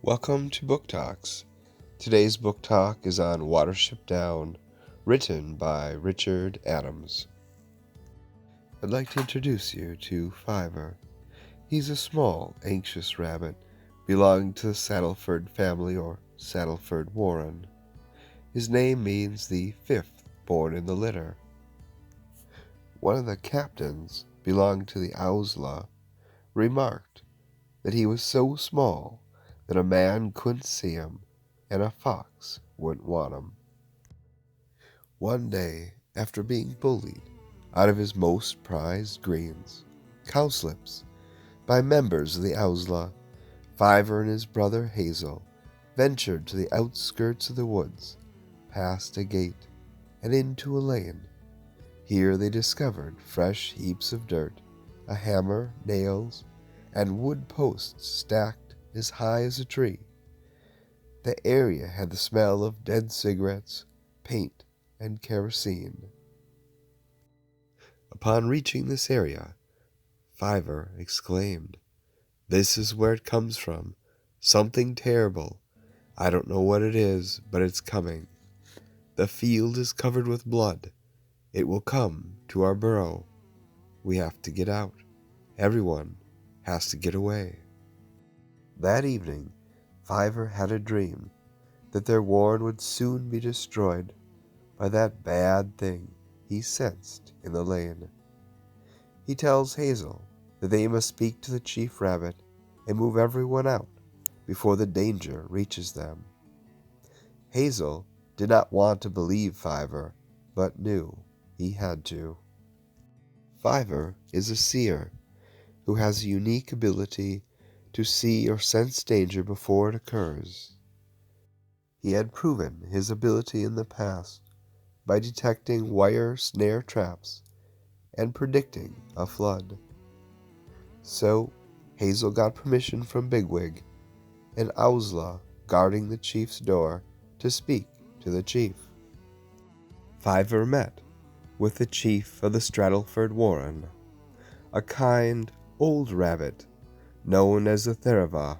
Welcome to Book Talks. Today's book talk is on Watership Down, written by Richard Adams. I'd like to introduce you to Fiver. He's a small, anxious rabbit belonging to the Saddleford family or Saddleford Warren. His name means the fifth born in the litter. One of the captains, belonging to the Owsla, remarked that he was so small that a man couldn't see him and a fox wouldn't want him. One day, after being bullied out of his most prized greens, cowslips, by members of the Owsla, Fiver and his brother Hazel ventured to the outskirts of the woods, past a gate, and into a lane. Here they discovered fresh heaps of dirt, a hammer, nails, and wood posts stacked as high as a tree. The area had the smell of dead cigarettes, paint, and kerosene. Upon reaching this area, Fiver exclaimed, "This is where it comes from. Something terrible. I don't know what it is, but it's coming. The field is covered with blood. It will come to our burrow. We have to get out. Everyone has to get away." That evening, Fiver had a dream that their warren would soon be destroyed by that bad thing he sensed in the lane. He tells Hazel that they must speak to the chief rabbit and move everyone out before the danger reaches them. Hazel did not want to believe Fiver, but knew he had to. Fiver is a seer who has a unique ability to see or sense danger before it occurs. He had proven his ability in the past by detecting wire snare traps and predicting a flood. So Hazel got permission from Bigwig, and Owsla guarding the chief's door, to speak to the chief. Fiver met with the chief of the Staddleford Warren, a kind old rabbit known as the Therava.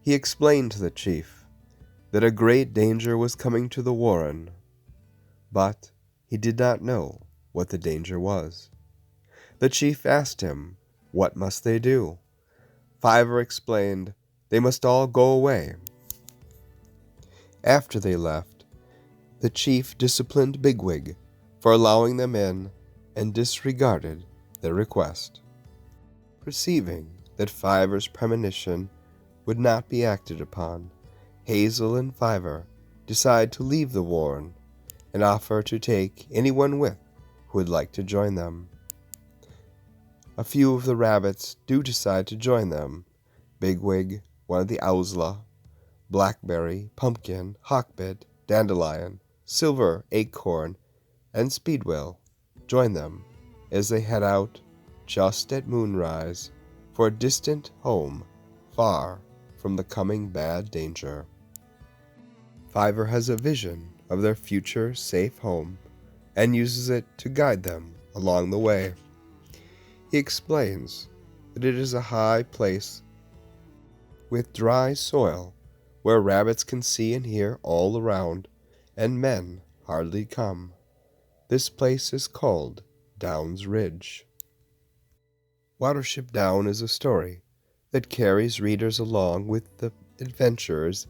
He explained to the chief that a great danger was coming to the warren, but he did not know what the danger was. The chief asked him, what must they do? Fiver explained they must all go away. After they left, the chief disciplined Bigwig for allowing them in and disregarded their request. Perceiving that Fiver's premonition would not be acted upon, Hazel and Fiver decide to leave the warren and offer to take anyone with who would like to join them. A few of the rabbits do decide to join them. Bigwig, one of the Owsla, Blackberry, Pumpkin, Hawkbit, Dandelion, Silver, Acorn, and Speedwell join them as they head out just at moonrise for a distant home far from the coming bad danger. Fiver has a vision of their future safe home and uses it to guide them along the way. He explains that it is a high place with dry soil where rabbits can see and hear all around and men hardly come. This place is called Down's Ridge. Watership Down is a story that carries readers along with the adventurers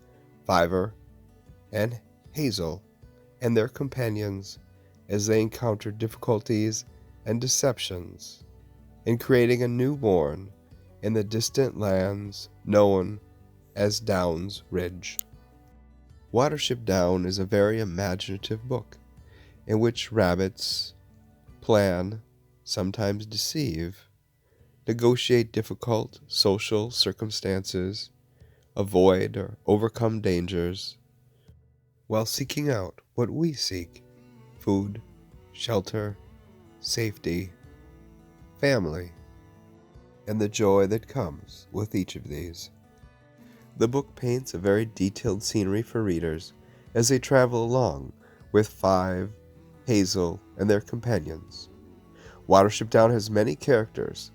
Fiver and Hazel and their companions as they encounter difficulties and deceptions in creating a new warren in the distant lands known as Down's Ridge. Watership Down is a very imaginative book in which rabbits plan, sometimes deceive, negotiate difficult social circumstances, avoid or overcome dangers, while seeking out what we seek: food, shelter, safety, family, and the joy that comes with each of these. The book paints a very detailed scenery for readers as they travel along with Five, Hazel, and their companions. Watership Down has many characters.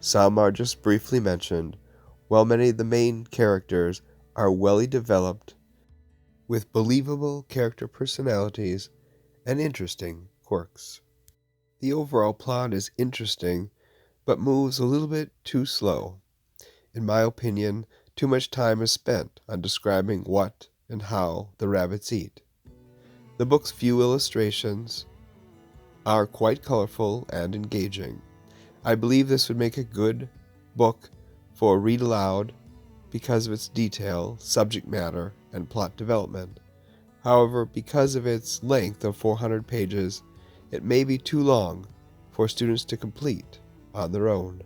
Some are just briefly mentioned, while many of the main characters are well developed with believable character personalities and interesting quirks. The overall plot is interesting but moves a little bit too slow. In my opinion, too much time is spent on describing what and how the rabbits eat. The book's few illustrations are quite colorful and engaging. I believe this would make a good book for read aloud because of its detail, subject matter, and plot development. However, because of its length of 400 pages, it may be too long for students to complete on their own.